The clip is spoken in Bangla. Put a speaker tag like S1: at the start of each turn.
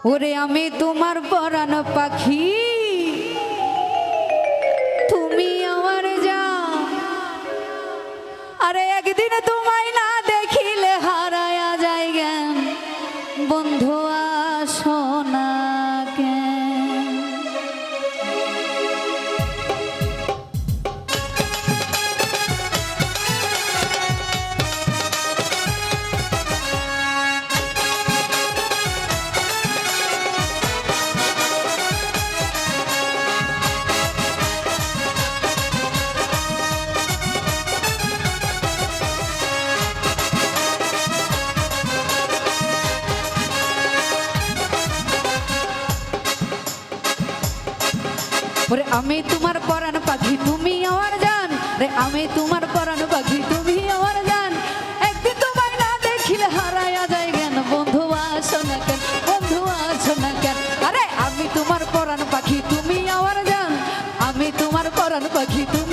S1: ওরে আমি তোমার পরাণ পাখি, তুমি আমার জান। আরে একদিন তোমায় না দেখিলে হারায়া যায় জ্ঞান, বন্ধু আসো না কেন? ওরে আমি তোমার পরাণ পাখি, তুমি আমার জান। রে আমি তোমার পরাণ পাখি, তুমি আমার জান। একদিন তোমায় না দেখিলে হারায়া যায় জ্ঞান, বন্ধু আসো না কেন, বন্ধু আসো না কেন? আরে আমি তোমার পরাণ পাখি, তুমি আমার জান। আমি তোমার পরাণ পাখি, তুমি